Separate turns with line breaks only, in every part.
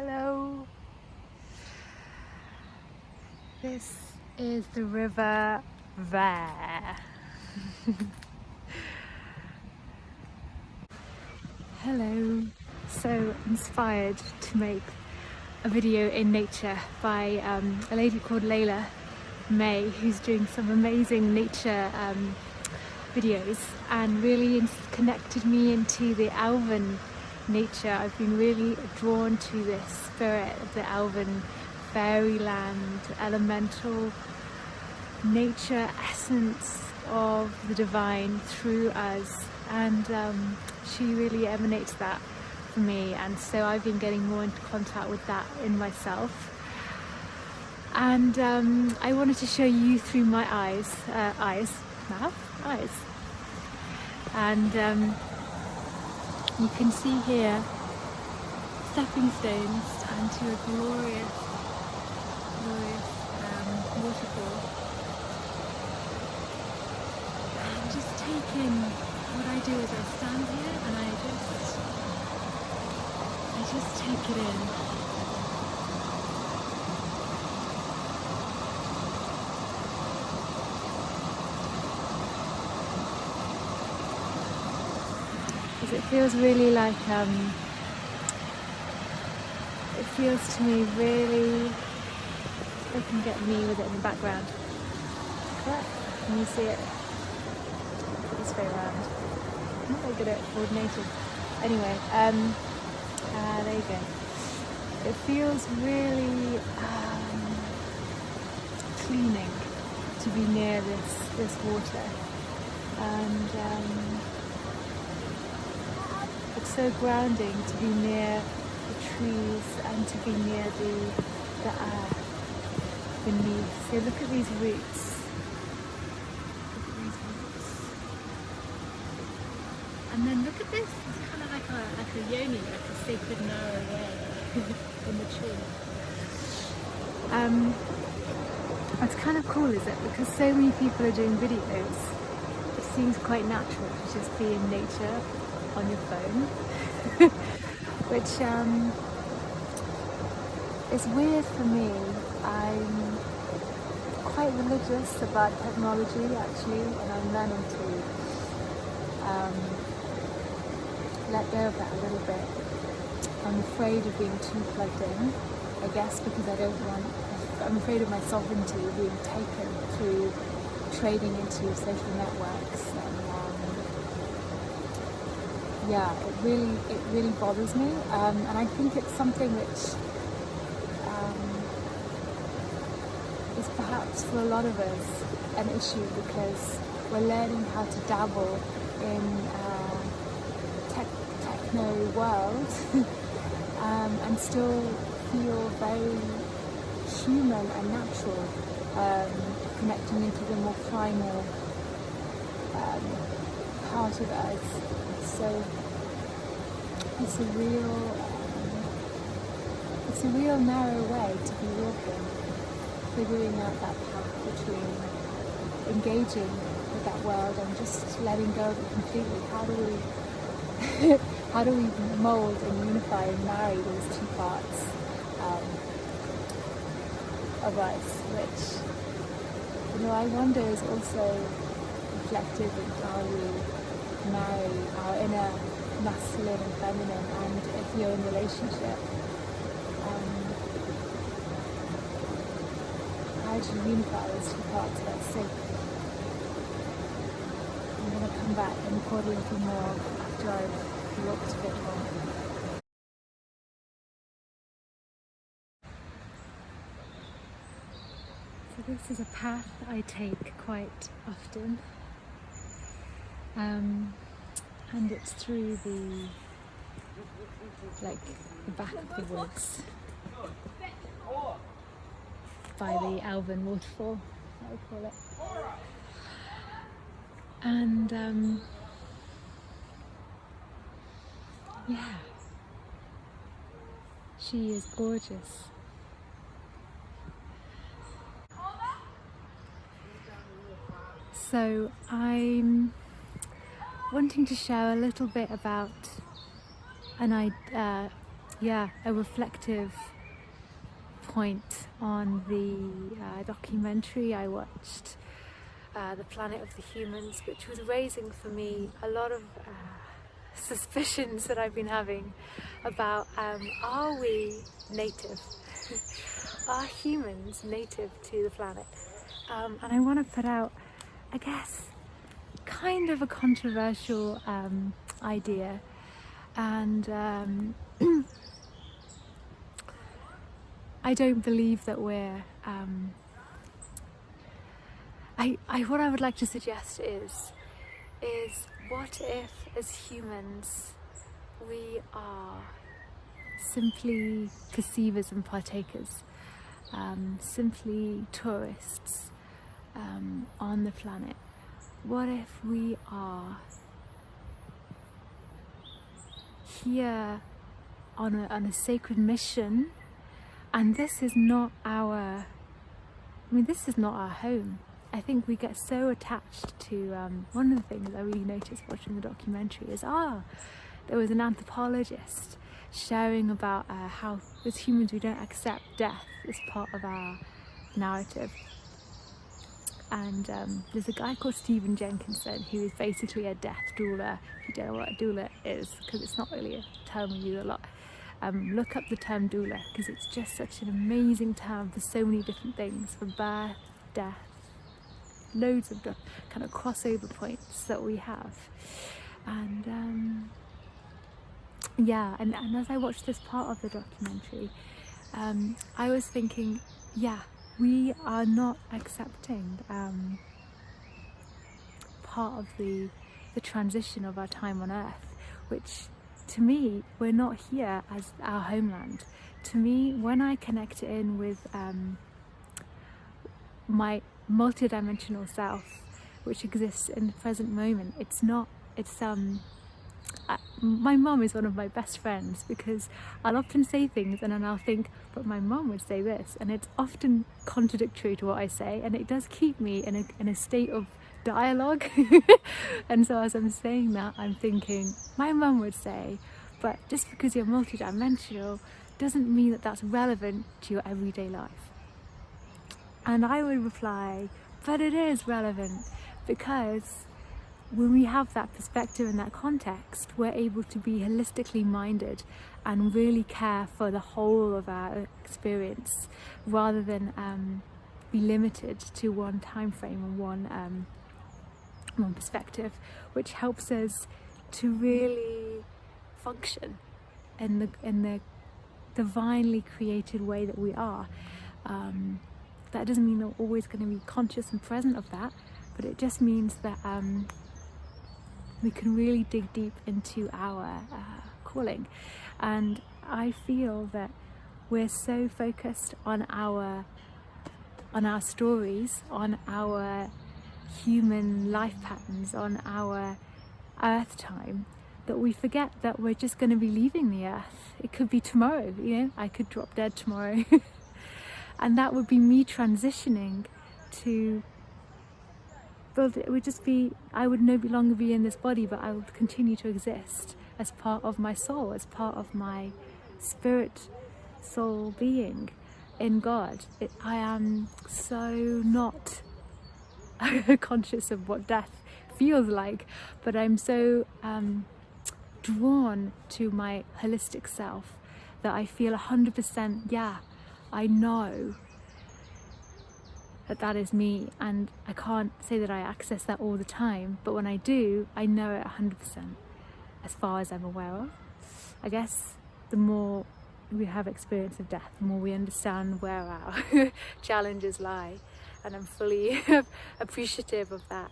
Hello. This is the river there. Hello. So inspired to make a video in nature by a lady called Layla May, who's doing some amazing nature videos and really connected me into the Elven nature. I've been really drawn to this spirit of the Elven fairyland, elemental nature essence of the divine through us, and she really emanates that for me, and so I've been getting more into contact with that in myself. And I wanted to show you through my eyes. And you can see here stepping stones onto a glorious waterfall. And just taking, what I do is I stand here and I just take it in. It feels really like, it feels to me really, if I can get me with it in the background. Can you see it? It's very round. I'm not very good at coordinating. Anyway, there you go. It feels really cleaning to be near this water, and it's so grounding to be near the trees and to be near the air beneath. So look at these roots. Look at these roots. And then look at this. It's kind of like a yoni, like a sacred narrow way in the tree. It's kind of cool, is it? Because so many people are doing videos. It seems quite natural to just be in nature on your phone, which is weird for me. I'm quite religious about technology actually, and I'm learning to let go of that a little bit. I'm afraid of being too plugged in, I guess, because I'm afraid of my sovereignty being taken through trading into social networks. Yeah, it really bothers me, and I think it's something which is perhaps for a lot of us an issue, because we're learning how to dabble in techno world and still feel very human and natural, connecting into the more primal part of us. So it's a real narrow way to be walking, figuring out that path between engaging with that world and just letting go of it completely. How do we mold and unify and marry those two parts of us, which, I wonder is also reflected in how we marry our inner masculine and feminine, and if you're in a relationship, how do you unify those two parts of us? So I'm going to come back and record a little more after I've walked a bit more. So this is a path I take quite often. And it's through the back of the woods by the Elven waterfall, I would call it. And yeah, she is gorgeous. So I'm wanting to share a little bit about a reflective point on the documentary I watched, The Planet of the Humans, which was raising for me a lot of suspicions that I've been having about are we native? Are humans native to the planet? And I want to put out, I guess, kind of a controversial idea, and I don't believe that we're what I would like to suggest is what if as humans we are simply perceivers and partakers, simply tourists on the planet? What if we are here on a sacred mission, and this is not our home? I think we get so attached to, one of the things I really noticed watching the documentary is, there was an anthropologist sharing about how as humans we don't accept death as part of our narrative. And there's a guy called Stephen Jenkinson who is basically a death doula. If you don't know what a doula is, because it's not really a term we use a lot, look up the term doula, because it's just such an amazing term for so many different things, for birth, death, loads of kind of crossover points that we have. And and as I watched this part of the documentary, I was thinking, we are not accepting part of the transition of our time on Earth, which to me, we're not here as our homeland. To me, when I connect in with my multidimensional self, which exists in the present moment, my mum is one of my best friends, because I'll often say things and then I'll think, but my mum would say this, and it's often contradictory to what I say, and it does keep me in a state of dialogue. And so as I'm saying that, I'm thinking, my mum would say, but just because you're multidimensional doesn't mean that that's relevant to your everyday life. And I would reply, but it is relevant, because when we have that perspective and that context, we're able to be holistically minded and really care for the whole of our experience, rather than be limited to one time frame and one perspective, which helps us to really function in the divinely created way that we are. That doesn't mean that we're always going to be conscious and present of that, but it just means that we can really dig deep into our calling. And I feel that we're so focused on our stories, on our human life patterns, on our earth time, that we forget that we're just going to be leaving the earth. It could be tomorrow, I could drop dead tomorrow. And that would be me transitioning to it would just be, I would no longer be in this body, but I would continue to exist as part of my soul, as part of my spirit, soul being in God. I am so not conscious of what death feels like, but I'm so drawn to my holistic self that I feel 100%, I know that is me, and I can't say that I access that all the time, but when I do, I know it 100%, as far as I'm aware of. I guess the more we have experience of death, the more we understand where our challenges lie, and I'm fully appreciative of that.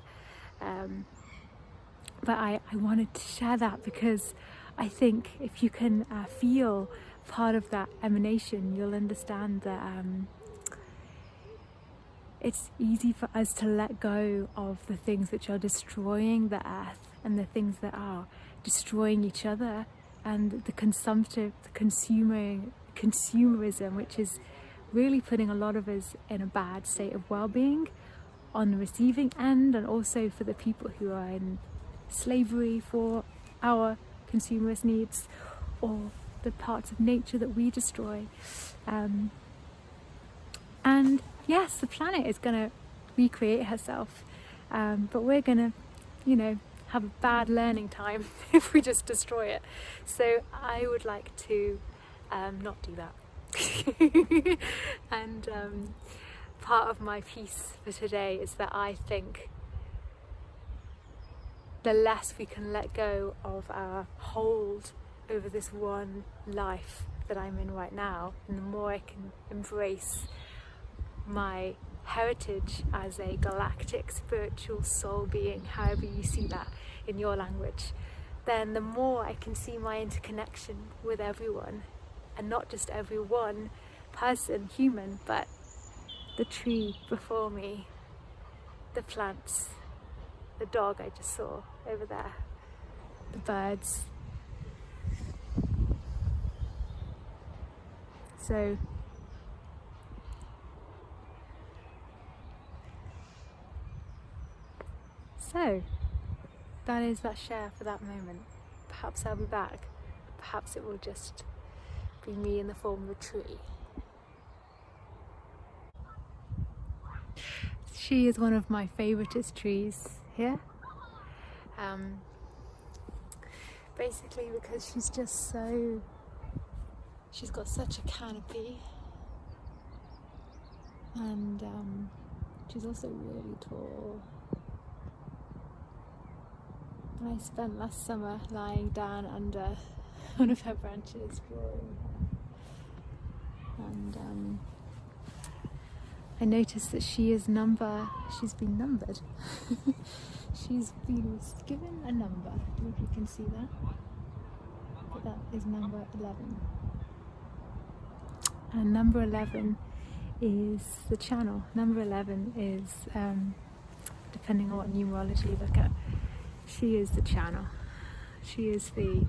But I wanted to share that because I think if you can feel part of that emanation, you'll understand that it's easy for us to let go of the things which are destroying the earth and the things that are destroying each other, and the consumerism, which is really putting a lot of us in a bad state of well-being on the receiving end, and also for the people who are in slavery for our consumerist needs, or the parts of nature that we destroy. And yes, the planet is going to recreate herself, but we're going to, you know, have a bad learning time if we just destroy it. So I would like to not do that. And part of my piece for today is that I think the less we can let go of our hold over this one life that I'm in right now, and the more I can embrace my heritage as a galactic spiritual soul being, however you see that in your language, then the more I can see my interconnection with everyone, and not just every one person, human, but the tree before me, the plants, the dog I just saw over there, the birds. So that is that share for that moment. Perhaps I'll be back. Perhaps it will just be me in the form of a tree. She is one of my favouriteest trees here. Basically because she's got such a canopy, and she's also really tall. And I spent last summer lying down under one of her branches drawing her. And I noticed that she's been numbered. She's been given a number. I don't know if you can see that. But that is number 11. And number 11 is the channel. Number 11 is, depending on what numerology you look at, she is the channel. She is the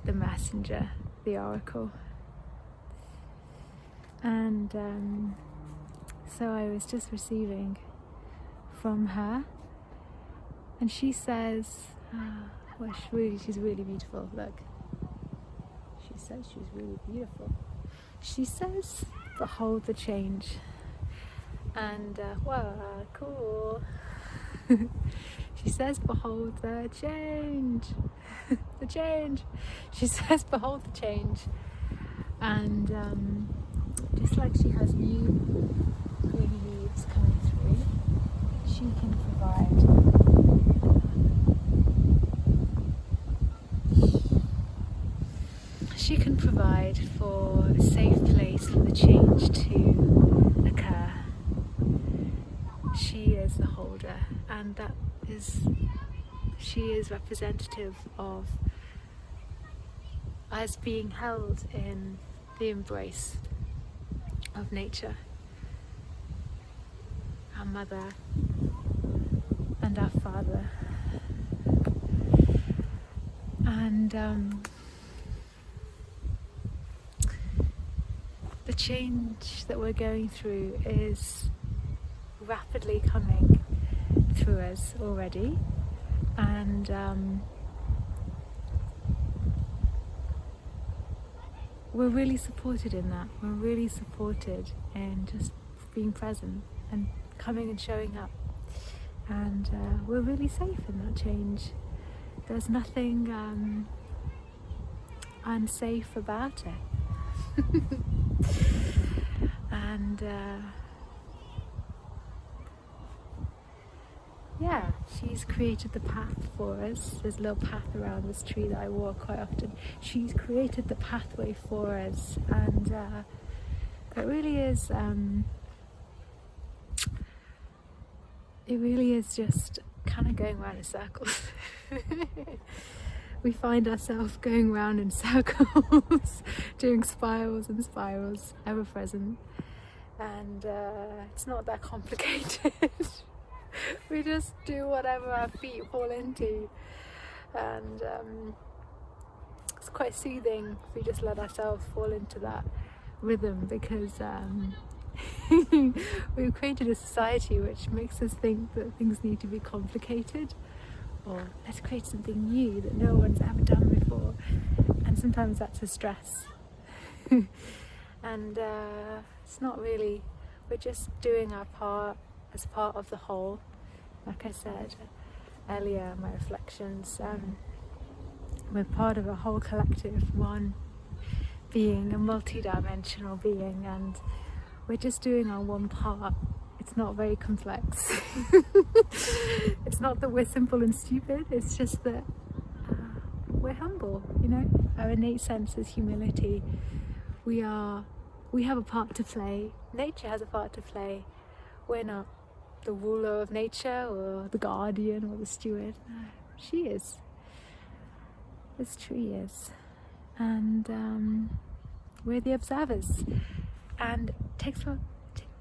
messenger, the oracle. And so I was just receiving from her, and she says, she's really beautiful. Look, she says she's really beautiful. She says, behold the change. And wow, cool. She says, behold the change. The change. She says, behold the change. And just like she has new green leaves coming through, she can provide for a safe place for the change to occur. She is the holder, and she is representative of us being held in the embrace of nature, our mother and our father. And the change that we're going through is rapidly coming through us already, and we're really supported in that. We're really supported in just being present and coming and showing up, and we're really safe in that change. There's nothing unsafe about it. And yeah, she's created the path for us. There's a little path around this tree that I walk quite often. She's created the pathway for us, and it really is just kind of going around in circles. We find ourselves going round in circles, doing spirals and spirals, ever present. And it's not that complicated. We just do whatever our feet fall into. And it's quite soothing if we just let ourselves fall into that rhythm, because we've created a society which makes us think that things need to be complicated, or let's create something new that no one's ever done before. and sometimes that's a stress. And it's not really, we're just doing our part as part of the whole. Like I said earlier in my reflections, we're part of a whole collective, one being, a multi-dimensional being, and we're just doing our one part. It's not very complex. It's not that we're simple and stupid, it's just that we're humble, you know? Our innate sense is humility. We have a part to play. Nature has a part to play. We're not the ruler of nature or the guardian or the steward. No, she is. This tree is. And we're the observers. And it takes,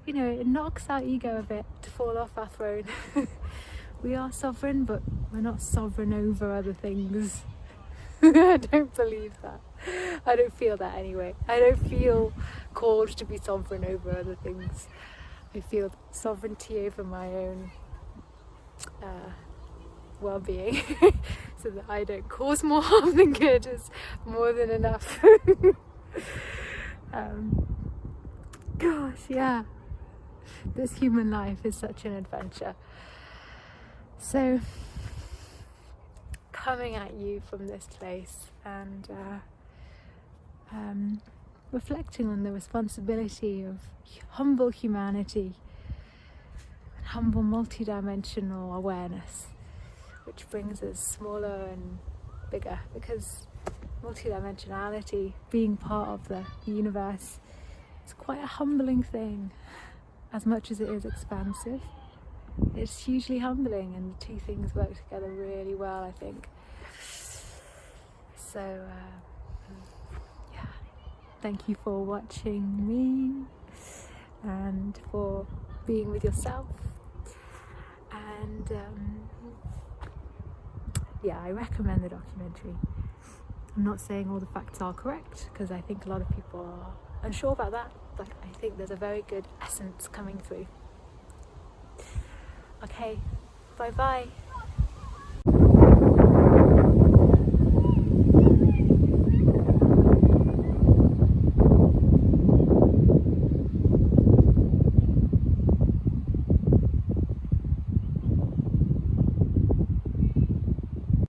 you know, it knocks our ego a bit to fall off our throne. We are sovereign, but we're not sovereign over other things. I don't believe that. I don't feel that anyway. I don't feel called to be sovereign over other things. I feel sovereignty over my own well-being, so that I don't cause more harm than good is more than enough. Gosh, yeah. This human life is such an adventure. So, coming at you from this place and reflecting on the responsibility of humble humanity and humble multidimensional awareness, which brings us smaller and bigger, because multidimensionality, being part of the universe, is quite a humbling thing. As much as it is expansive, it's hugely humbling, and the two things work together really well, I think. So yeah, thank you for watching me and for being with yourself, and yeah, I recommend the documentary. I'm not saying all the facts are correct, because I think a lot of people are unsure about that, but I think there's a very good essence coming through. Okay, bye bye.